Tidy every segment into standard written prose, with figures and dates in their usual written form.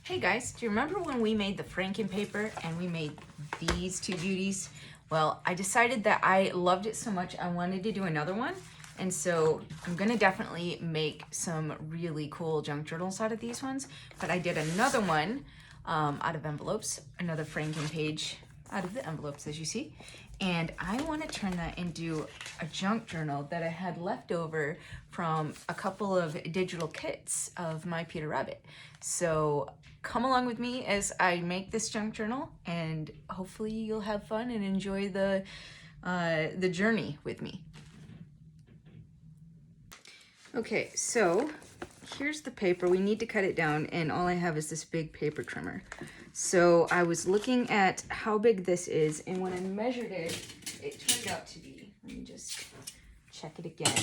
Hey guys, do you remember when we made the Franken paper and we made these two beauties? Well, I decided that I loved it so much I wanted to do another one. And so I'm gonna definitely make some really cool junk journals out of these ones. But I did another one out of envelopes, another Franken page out of the envelopes as you see. And I want to turn that into a junk journal that I had left over from a couple of digital kits of My Peter Rabbit. So come along with me as I make this junk journal, and hopefully you'll have fun and enjoy the journey with me. Okay, so here's the paper. We need to cut it down, and all I have is this big paper trimmer. So I was looking at how big this is, and when I measured it, it turned out to be, let me just check it again.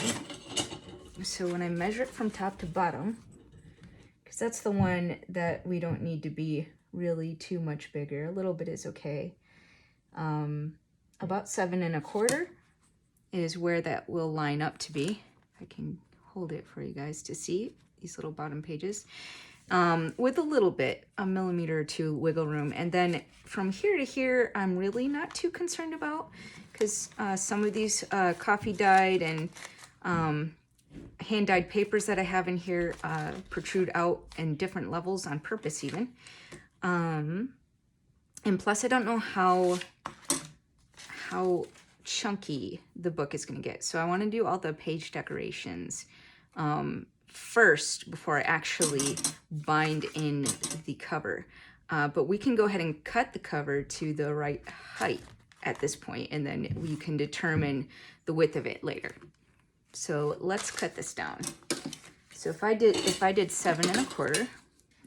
So when I measure it from top to bottom, because that's the one that we don't need to be really too much bigger, a little bit is okay. About 7 1/4 is where that will line up to be. I can hold it for you guys to see these little bottom pages. With a little bit, a millimeter or two wiggle room. And then from here to here, I'm really not too concerned about, because some of these coffee dyed and hand dyed papers that I have in here protrude out in different levels on purpose even. And plus I don't know how chunky the book is going to get. So I want to do all the page decorations first before I actually bind in the cover. But we can go ahead and cut the cover to the right height at this point, and then we can determine the width of it later. So let's cut this down. So if I did 7 1/4,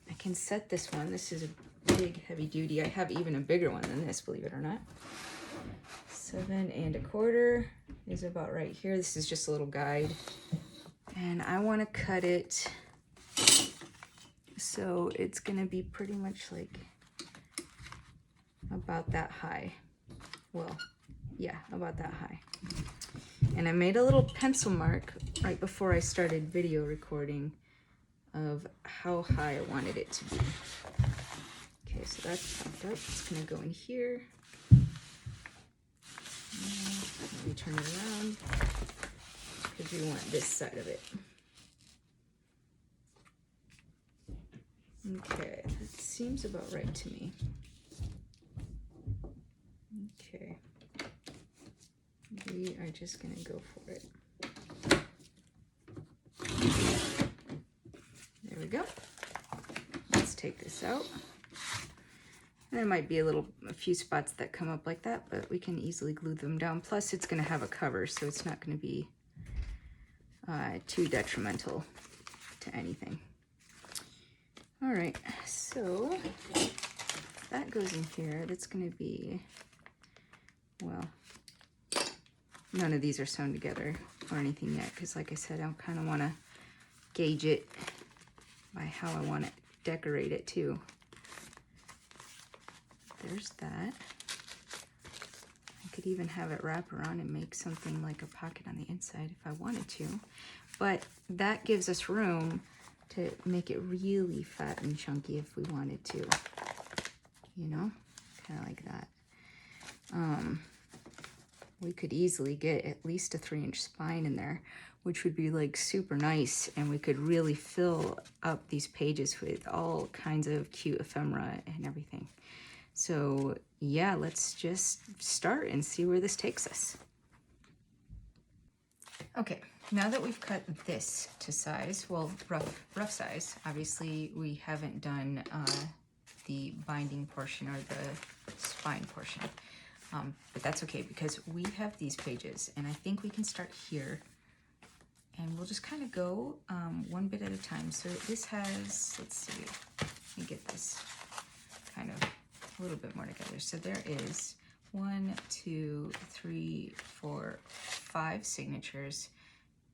I can set this one. This is a big heavy duty. I have even a bigger one than this, believe it or not. 7 1/4 is about right here. This is just a little guide. And I want to cut it so it's going to be pretty much like about that high. Well, yeah, about that high. And I made a little pencil mark right before I started video recording of how high I wanted it to be. Okay, so that's popped up. It's going to go in here. Let me turn it around, because we want this side of it. Okay, that seems about right to me. Okay, we are just gonna go for it. There we go. Let's take this out. And there might be a few spots that come up like that, but we can easily glue them down. Plus it's gonna have a cover, so it's not gonna be too detrimental to anything. All right, so that goes in here. That's gonna be, well, none of these are sewn together or anything yet, because like I said, I kind of want to gauge it by how I want to decorate it too. There's that. I could even have it wrap around and make something like a pocket on the inside if I wanted to, but that gives us room to make it really fat and chunky if we wanted to, you know, kind of like that. We could easily get at least a 3-inch spine in there, which would be like super nice, and we could really fill up these pages with all kinds of cute ephemera and everything. So yeah, let's just start and see where this takes us. Okay, now that we've cut this to size, well, rough size, obviously we haven't done the binding portion or the spine portion, but that's okay because we have these pages, and I think we can start here, and we'll just kind of go one bit at a time. So this has, let's see, let me get this kind of a little bit more together. So there is 1, 2, 3, 4, 5 signatures,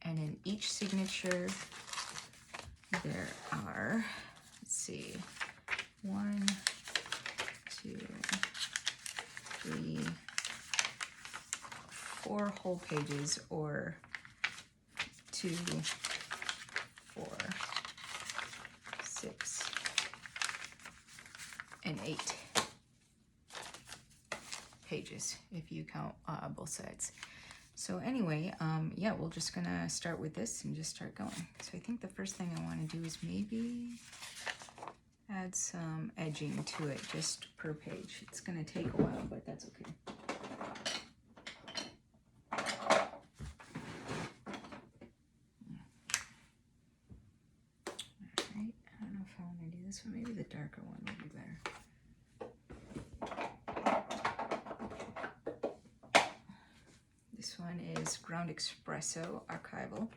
and in each signature there are, let's see, 1, 2, 3, 4 whole pages, or 2, 4, 6, and 8 pages if you count both sides. So anyway, yeah, we're just gonna start with this and just start going. So I think the first thing I want to do is maybe add some edging to it just per page. It's gonna take a while, but that's okay. Alright, I don't know if I want to do this one. Maybe the darker one would be better. This one is Ground Espresso Archival.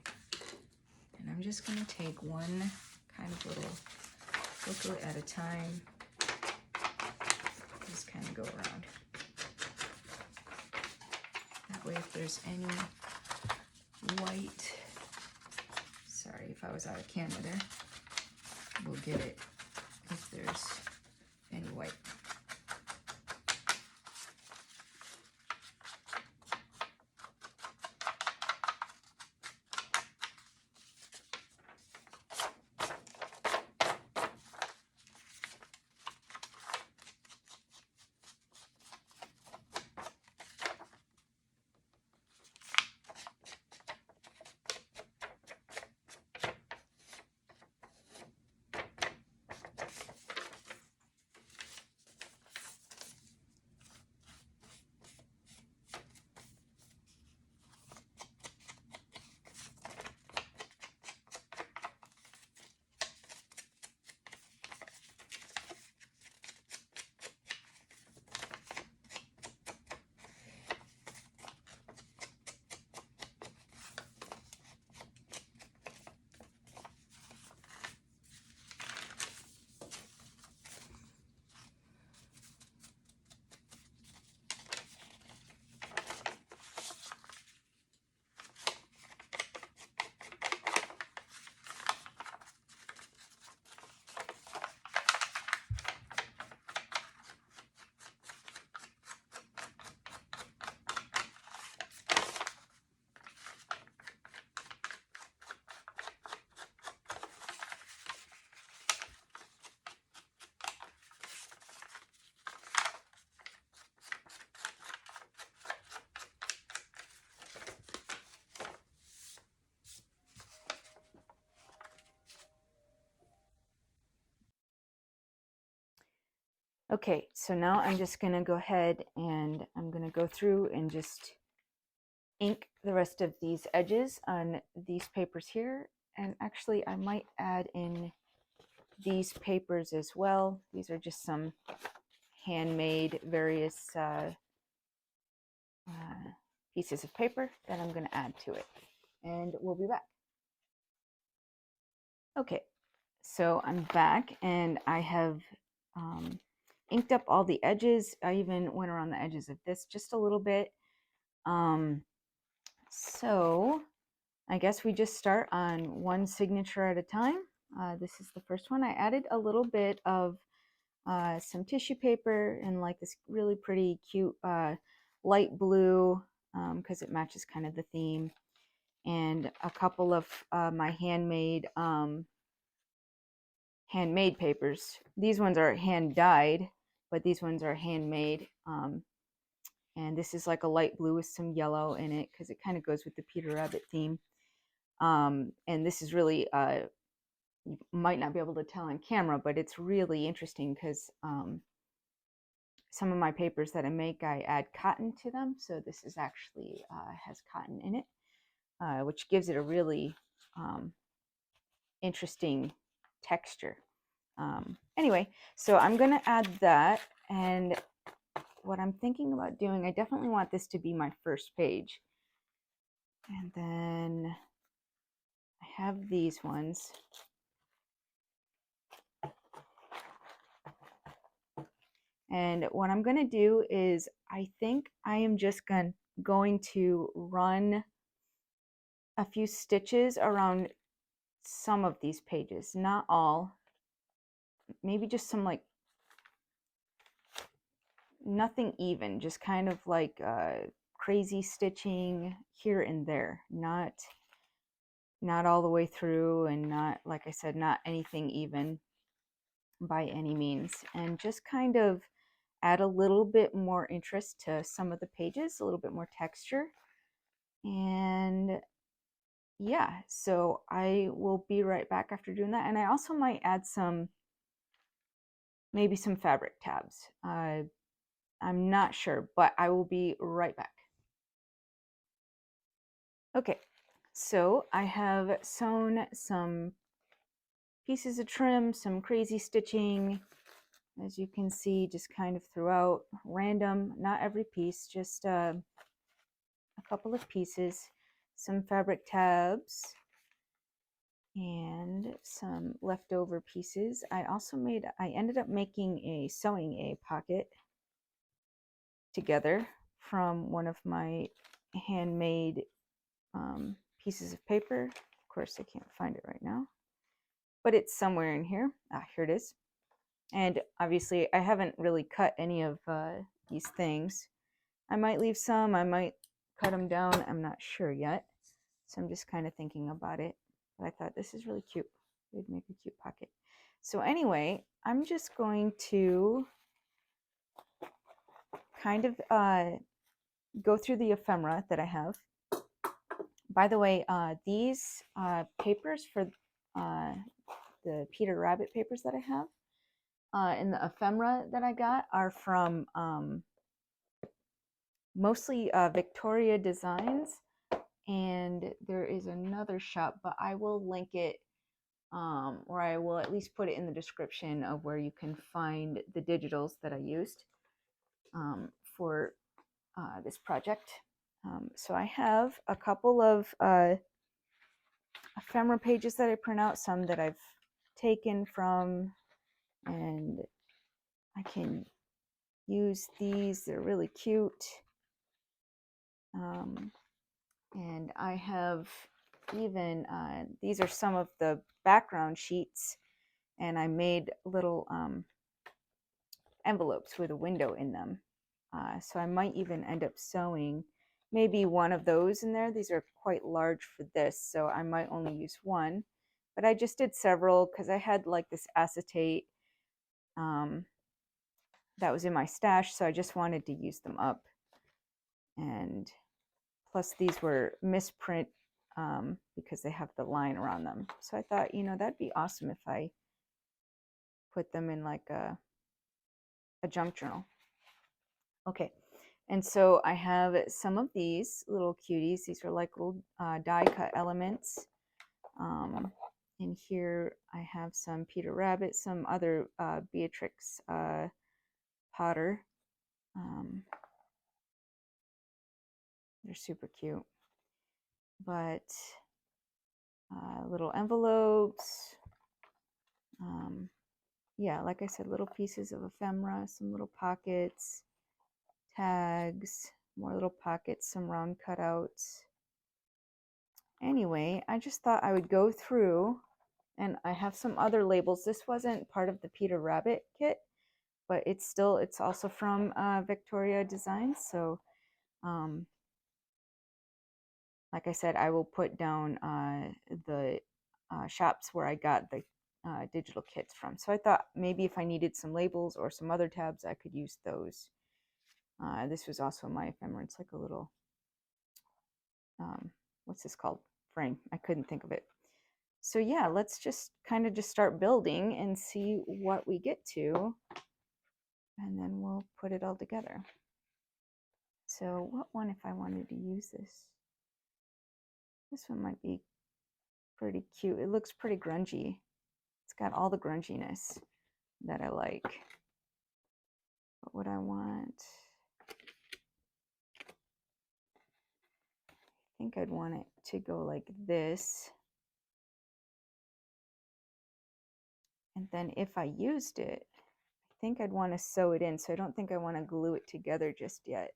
And I'm just going to take one kind of little booklet at a time. Just kind of go around. That way if there's any white, sorry if I was out of camera there, we'll get it if there's any white. Okay, so now I'm just going to go ahead and I'm going to go through and just ink the rest of these edges on these papers here. And actually I might add in these papers as well. These are just some handmade various pieces of paper that I'm going to add to it. And we'll be back. Okay, so I'm back and I have inked up all the edges. I even went around the edges of this just a little bit. So I guess we just start on one signature at a time. This is the first one. I added a little bit of some tissue paper and like this really pretty cute light blue because it matches kind of the theme, and a couple of my handmade papers. These ones are hand dyed, but these ones are handmade. And this is like a light blue with some yellow in it because it kind of goes with the Peter Rabbit theme. And this is really, you might not be able to tell on camera, but it's really interesting because some of my papers that I make, I add cotton to them. So this is actually has cotton in it, which gives it a really interesting texture. Anyway, so I'm going to add that. And what I'm thinking about doing, I definitely want this to be my first page. And then I have these ones. And what I'm going to do is I think I am just going to run a few stitches around some of these pages, not all, maybe just some, like nothing even, just kind of like crazy stitching here and there, not all the way through, and not, like I said, not anything even, by any means, and just kind of add a little bit more interest to some of the pages, a little bit more texture. And yeah, so I will be right back after doing that. And I also might add maybe some fabric tabs. I'm not sure, but I will be right back. Okay, so I have sewn some pieces of trim, some crazy stitching, as you can see, just kind of throughout, random, not every piece, just a couple of pieces, some fabric tabs, and some leftover pieces. I ended up sewing a pocket together from one of my handmade pieces of paper. Of course, I can't find it right now, but it's somewhere in here. Here it is. And obviously, I haven't really cut any of these things. I might leave some, I might cut them down. I'm not sure yet. So I'm just kind of thinking about it. But I thought this is really cute. It would make a cute pocket. So anyway, I'm just going to kind of go through the ephemera that I have. By the way, these papers for the Peter Rabbit papers that I have and the ephemera that I got are from mostly Vectoria Designs, and there is another shop, but I will link it, or I will at least put it in the description of where you can find the digitals that I used for this project. So I have a couple of ephemera pages that I print out, some that I've taken from, and I can use these. They're really cute. And I have even, these are some of the background sheets, and I made little envelopes with a window in them. So I might even end up sewing maybe one of those in there. These are quite large for this, so I might only use one. But I just did several because I had like this acetate that was in my stash, so I just wanted to use them up. And plus these were misprint because they have the line around them. So I thought, that'd be awesome if I put them in like a junk journal. Okay, and so I have some of these little cuties. These are like little die cut elements. In here I have some Peter Rabbit, some other Beatrix Potter. They're super cute. But little envelopes. Yeah, like I said, little pieces of ephemera, some little pockets, tags, more little pockets, some round cutouts. Anyway, I just thought I would go through, and I have some other labels. This wasn't part of the Peter Rabbit kit, but it's also from Vectoria Designs. So like I said, I will put down the shops where I got the digital kits from. So I thought maybe if I needed some labels or some other tabs, I could use those. This was also my ephemera. It's like a little, what's this called? Frame. I couldn't think of it. So yeah, let's just kind of just start building and see what we get to, and then we'll put it all together. So what one, if I wanted to use this? This one might be pretty cute. It looks pretty grungy. It's got all the grunginess that I like. What would I want? I think I'd want it to go like this. And then if I used it, I think I'd want to sew it in. So I don't think I want to glue it together just yet.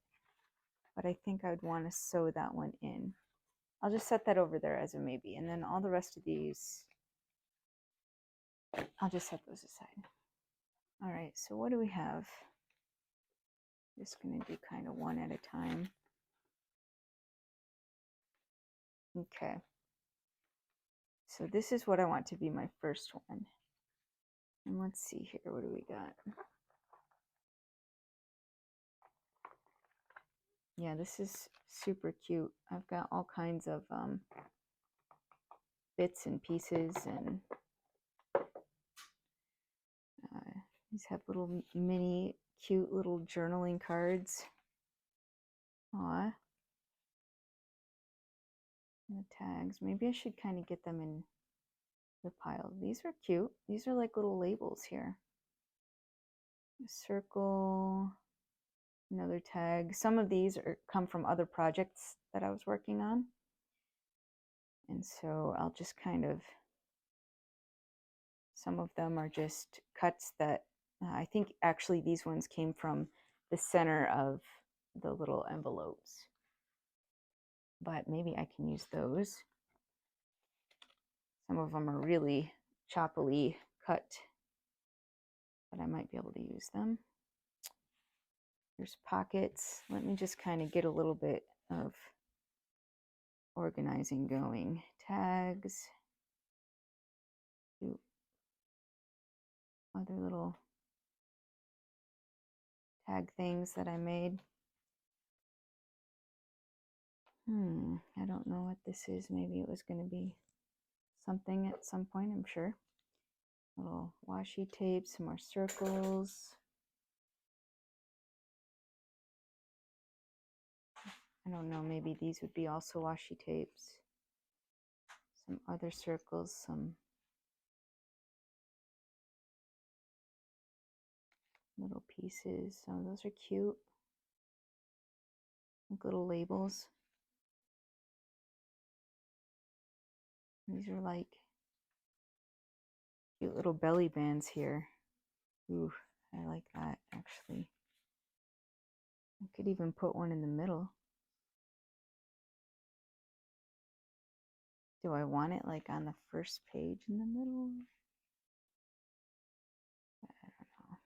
But I think I'd want to sew that one in. I'll just set that over there as a maybe. And then all the rest of these, I'll just set those aside. All right, so what do we have? Just going to do kind of one at a time. Okay. So this is what I want to be my first one. And let's see here, what do we got? Yeah, this is super cute. I've got all kinds of bits and pieces, and these have little mini cute little journaling cards. Aw. And the tags. Maybe I should kind of get them in the pile. These are cute. These are like little labels here. A circle, another tag. Some of these come from other projects that I was working on. And so I'll just kind of, some of them are just cuts that I think actually these ones came from the center of the little envelopes. But maybe I can use those. Some of them are really choppily cut, but I might be able to use them. There's pockets. Let me just kind of get a little bit of organizing going. Tags. Other little tag things that I made. I don't know what this is. Maybe it was going to be something at some point, I'm sure. Little washi tape, some more circles. I don't know, maybe these would be also washi tapes. Some other circles, some little pieces. So those are cute. Like little labels. These are like cute little belly bands here. Ooh, I like that actually. I could even put one in the middle. Do I want it like on the first page in the middle? I don't know.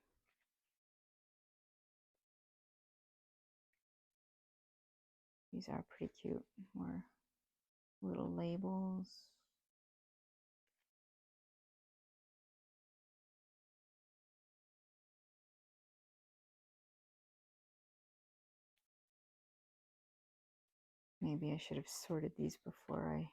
These are pretty cute. More little labels. Maybe I should have sorted these before I...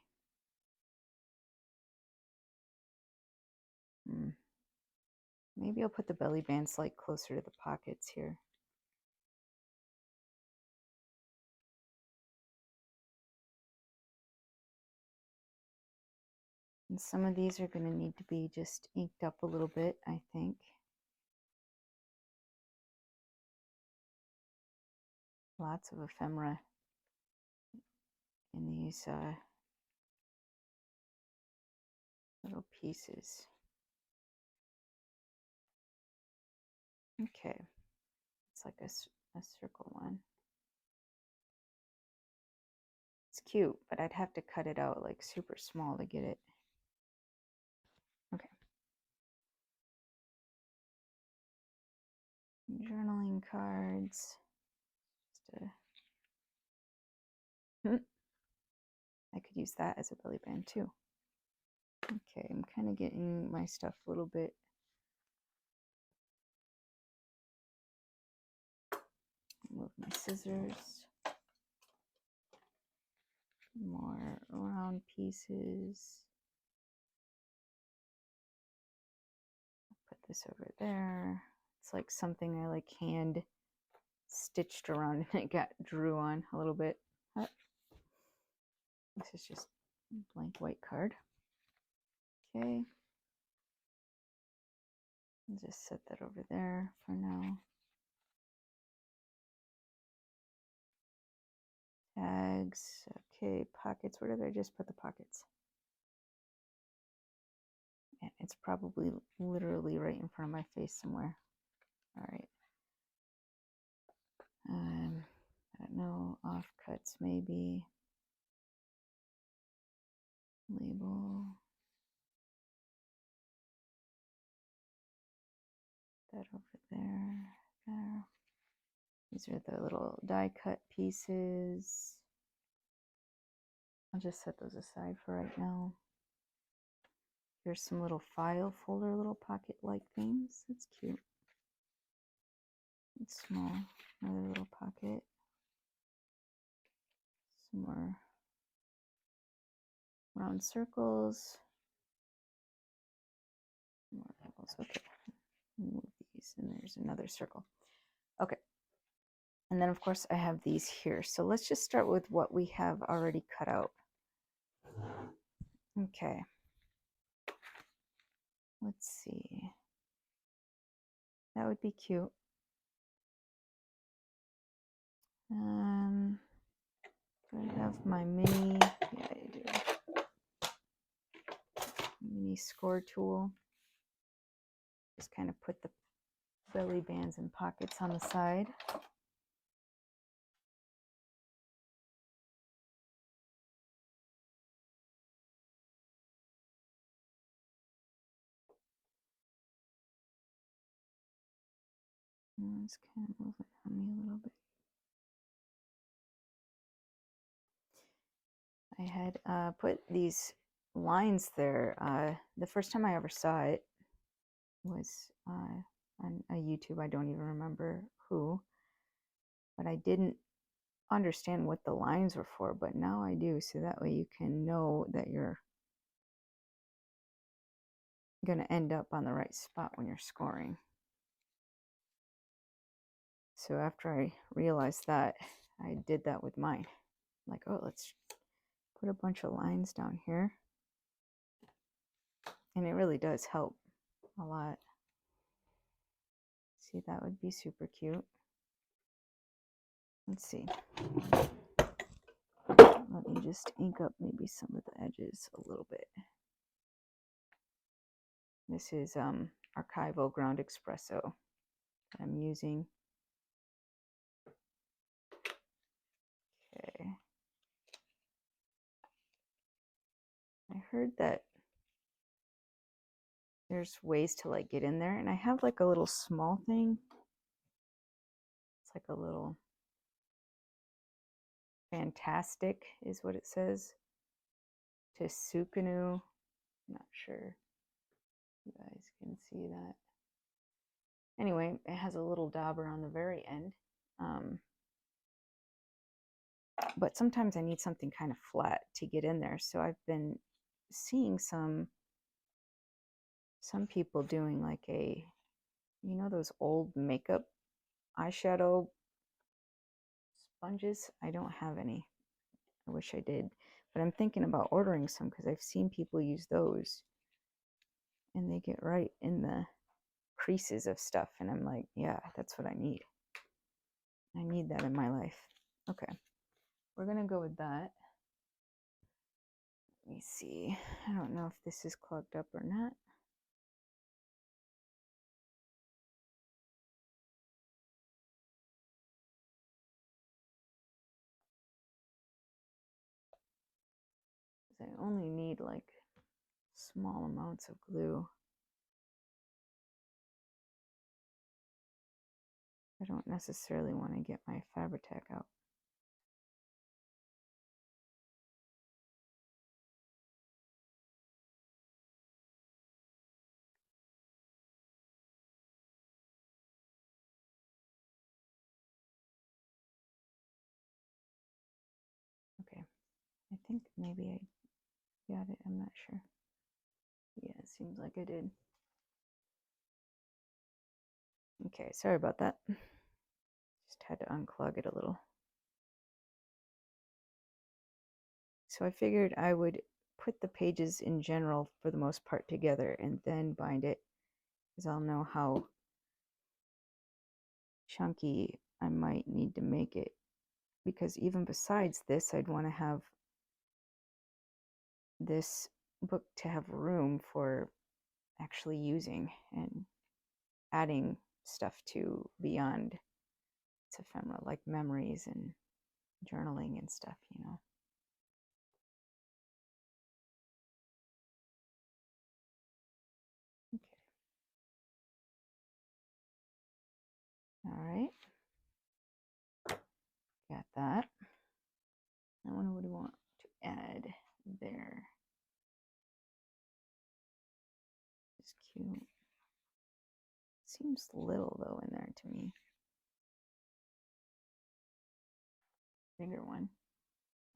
Maybe I'll put the belly bands like closer to the pockets here. And some of these are going to need to be just inked up a little bit, I think. Lots of ephemera in these little pieces. Okay, it's like a circle one. It's cute, but I'd have to cut it out like super small to get it. Okay. Journaling cards. I could use that as a belly band too. Okay, I'm kind of getting my stuff a little bit. Move my scissors. More round pieces. Put this over there. It's like something I like hand stitched around and it got drew on a little bit. This is just blank white card. Okay. I'll just set that over there for now. Tags. Okay, pockets. Where did I just put the pockets? And it's probably literally right in front of my face somewhere. All right. I don't know, offcuts maybe. Label. That over there. There. These are the little die cut pieces. I'll just set those aside for right now. There's some little file folder, little pocket-like things. That's cute. It's small. Another little pocket. Some more round circles. More bubbles. Okay. Move these, and there's another circle. Okay. And then, of course, I have these here. So let's just start with what we have already cut out. Okay. Let's see. That would be cute. Do I have my mini? Yeah, I do. Mini score tool. Just kind of put the belly bands and pockets on the side. It's kind of moving on me a little bit. I had put these lines there. The first time I ever saw it was on a YouTube. I don't even remember who, but I didn't understand what the lines were for, but now I do, so that way you can know that you're going to end up on the right spot when you're scoring. So after I realized that, I did that with mine. Like, oh, let's put a bunch of lines down here. And it really does help a lot. See, that would be super cute. Let's see. Let me just ink up maybe some of the edges a little bit. This is Archival Ground Espresso that I'm using. Okay. I heard that there's ways to like get in there, and I have like a little small thing. It's like a little fantastic is what it says. To Sukunu. I'm not sure you guys can see that. Anyway, it has a little dauber on the very end. But sometimes I need something kind of flat to get in there. So I've been seeing some people doing like a, you know, those old makeup eyeshadow sponges. I don't have any. I wish I did. But I'm thinking about ordering some because I've seen people use those and they get right in the creases of stuff. And I'm like, yeah, that's what I need. I need that in my life. Okay. We're going to go with that. Let me see. I don't know if this is clogged up or not. I only need like small amounts of glue. I don't necessarily want to get my Fabri-Tac out. Okay, I think maybe I got it. I'm not sure. Yeah, it seems like I did. Okay, sorry about that. Just had to unclog it a little. So I figured I would put the pages in general for the most part together and then bind it, because I'll know how chunky I might need to make it. Because even besides this, I'd want to have this book to have room for actually using and adding stuff to beyond its ephemera, like memories and journaling and stuff, you know. Okay. All right. Got that. I wonder what do we want to add there. cute. Seems little though in there to me. Bigger one.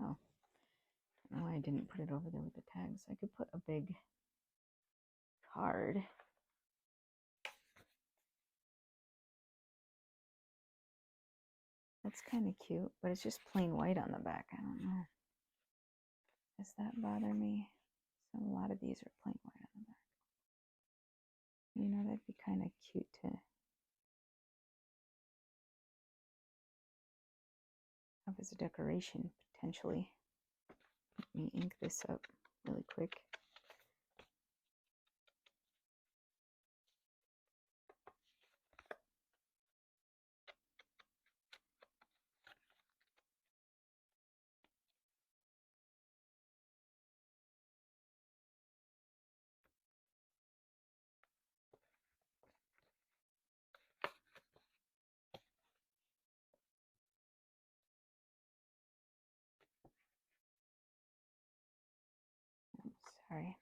Oh, I don't know why I didn't put it over there with the tags. I could put a big card. That's kind of cute, but it's just plain white on the back. I don't know. Does that bother me? So a lot of these are plain white on the back. You know, that'd be kind of cute to have as a decoration, potentially. Let me ink this up really quick. Sorry.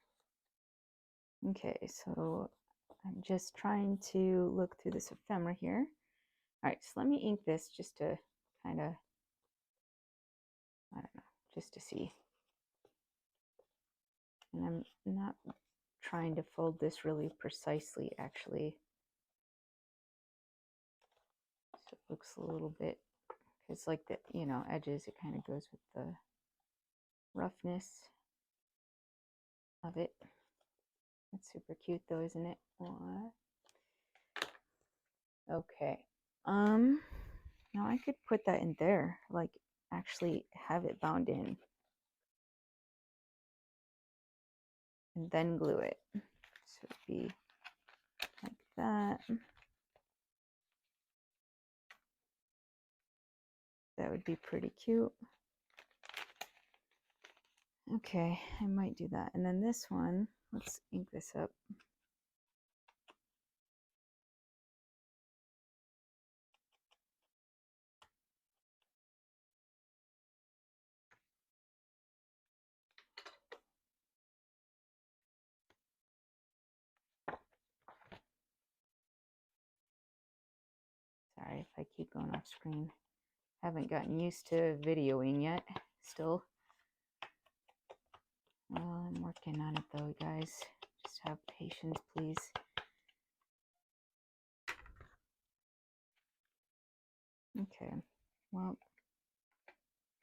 Okay, so I'm just trying to look through this ephemera here. All right, so let me ink this just to kind of, I don't know, just to see. And I'm not trying to fold this really precisely, actually. So it looks a little bit, because like the, you know, edges, it kind of goes with the roughness of it. That's super cute though, isn't it? What? Okay. Now I could put that in there, like actually have it bound in and then glue it. So it'd be like that. That would be pretty cute. Okay, I might do that. And then this one, let's ink this up. Sorry if I keep going off screen. Haven't gotten used to videoing yet. Still. Well, I'm working on it though, guys. Just have patience, please. Okay, well,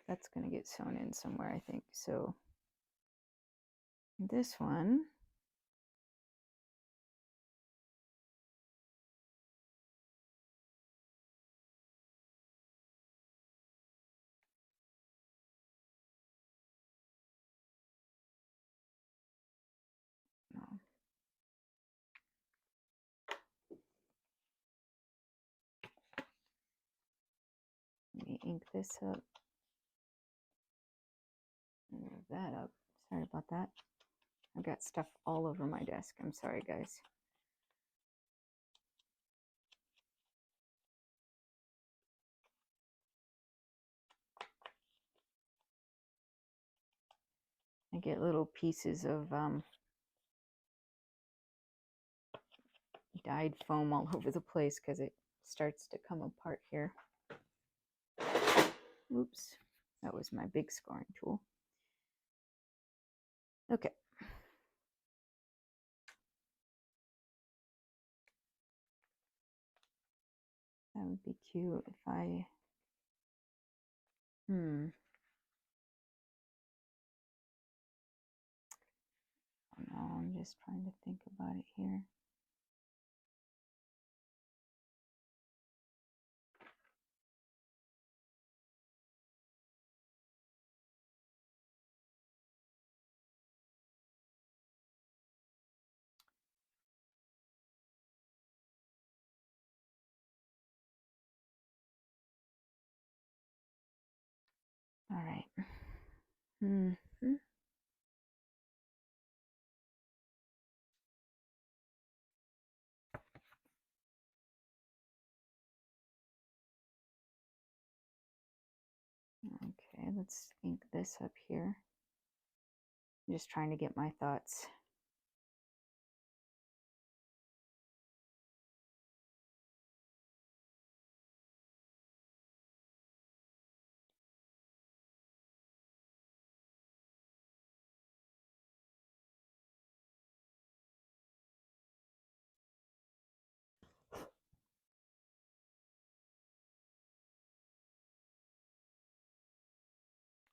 that's going to get sewn in somewhere, I think. So this one, no. Let me ink this up. Move that up. Sorry about that. I've got stuff all over my desk. I'm sorry, guys. I get little pieces of dyed foam all over the place because it starts to come apart here. Oops, that was my big scoring tool. Okay. That would be cute if I, oh no, I'm just trying to think about it here. All right. Okay, let's ink this up here. I'm just trying to get my thoughts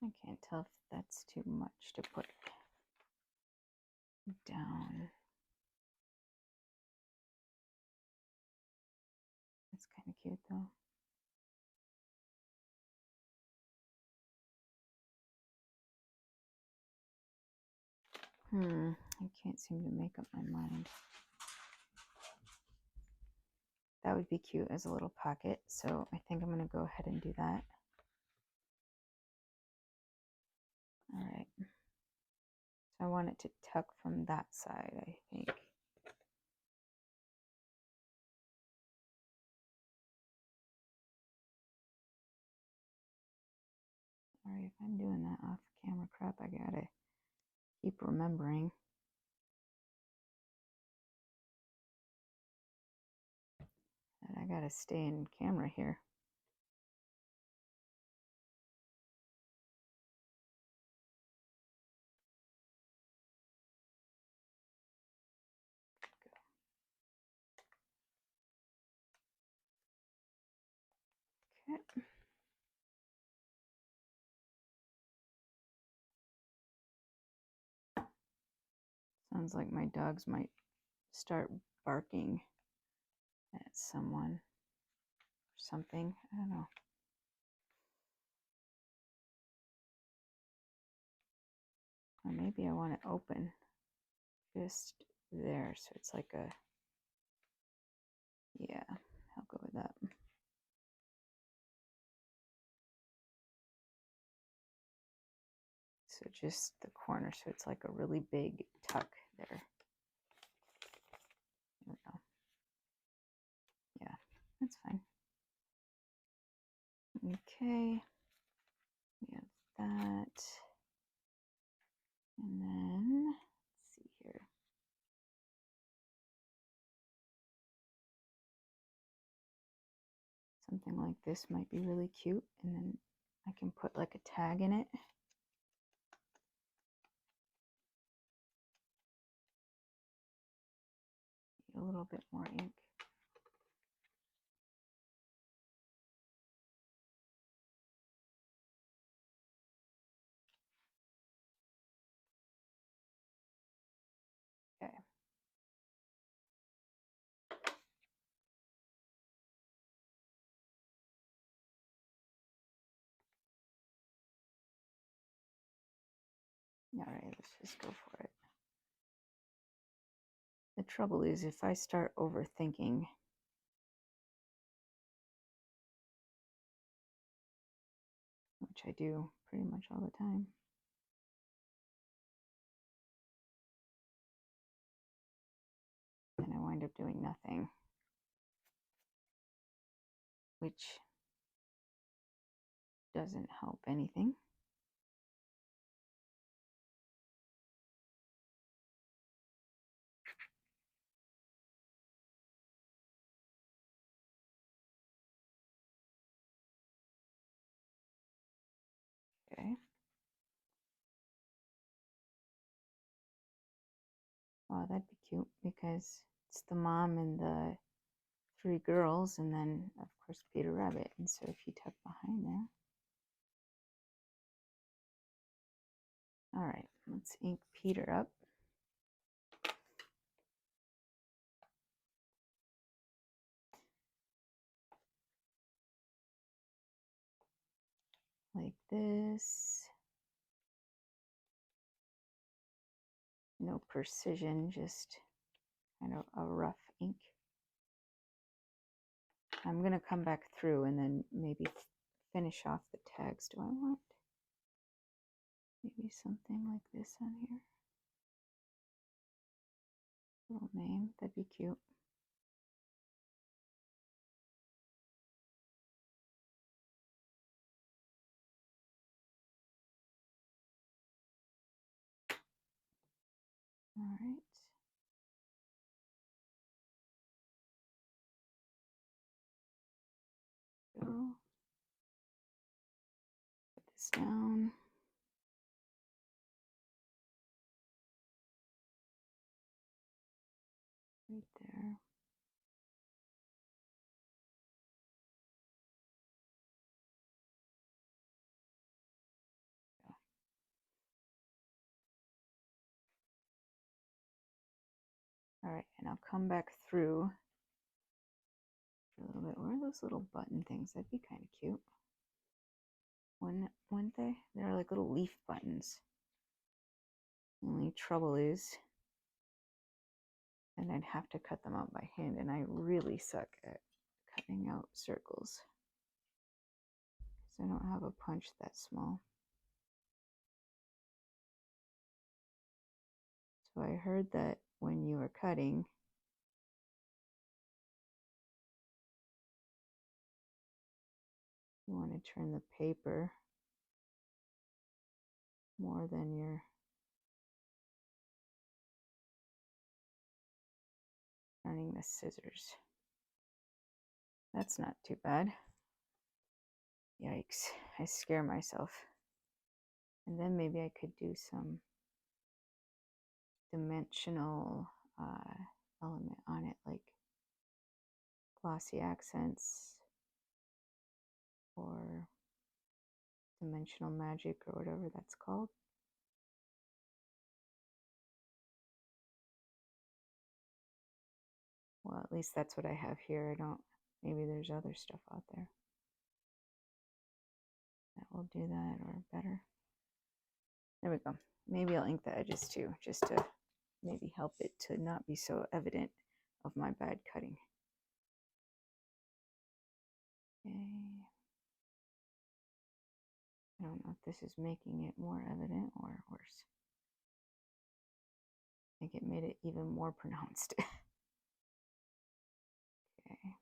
I can't tell if that's too much to put down. That's kind of cute though. I can't seem to make up my mind. That would be cute as a little pocket, so I think I'm going to go ahead and do that. All right. So I want it to tuck from that side, I think. Sorry if I'm doing that off camera crap. I gotta keep remembering. And I gotta stay in camera here. Okay. Sounds like my dogs might start barking at someone or something. I don't know. Or maybe I want it open just there, so it's like a, yeah, I'll go with that. So just the corner, so it's like a really big tuck there. There we go. Yeah, that's fine. Okay, we have that. And then, let's see here. Something like this might be really cute. And then I can put like a tag in it. Need a little bit more ink. Okay. All right, let's just go for it. The trouble is if I start overthinking, which I do pretty much all the time, then I wind up doing nothing, which doesn't help anything. Okay. Oh, that'd be cute because it's the mom and the 3 girls, and then of course Peter Rabbit. And so if you tuck behind there. All right, let's ink Peter up. Like this. No precision, just kind of a rough ink. I'm going to come back through and then maybe finish off the tags. Do I want maybe something like this on here? Little name, that'd be cute. All right. Go. Put this down. Right there. All right, and I'll come back through for a little bit. Where are those little button things? That'd be kind of cute. Wouldn't they? They're like little leaf buttons. The only trouble is, and I'd have to cut them out by hand, and I really suck at cutting out circles because I don't have a punch that small. So I heard that when you are cutting, you want to turn the paper more than you're turning the scissors. That's not too bad. Yikes, I scare myself. And then maybe I could do some dimensional element on it, like glossy accents or dimensional magic or whatever that's called. Well, at least that's what I have here. Maybe there's other stuff out there that will do that or better. There we go. Maybe I'll ink the edges too, just to maybe help it to not be so evident of my bad cutting. Okay. I don't know if this is making it more evident or worse. I think it made it even more pronounced. Okay.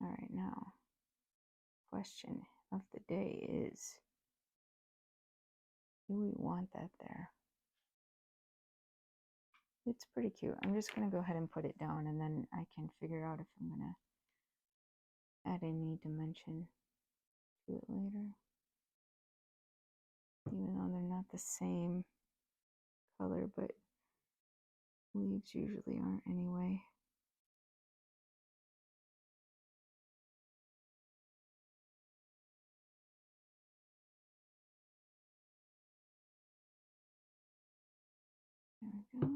All right, now, question of the day is, do we want that there? It's pretty cute. I'm just going to go ahead and put it down, and then I can figure out if I'm going to add any dimension to it later. Even though they're not the same color, but leaves usually aren't anyway. There we go.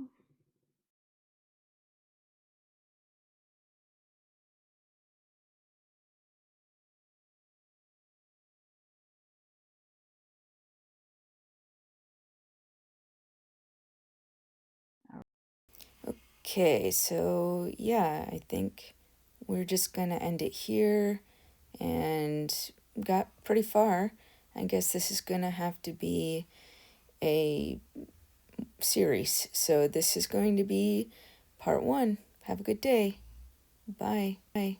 Okay, so yeah, I think we're just gonna end it here, and got pretty far. I guess this is gonna have to be a series. So this is going to be part 1. Have a good day. Bye. Bye.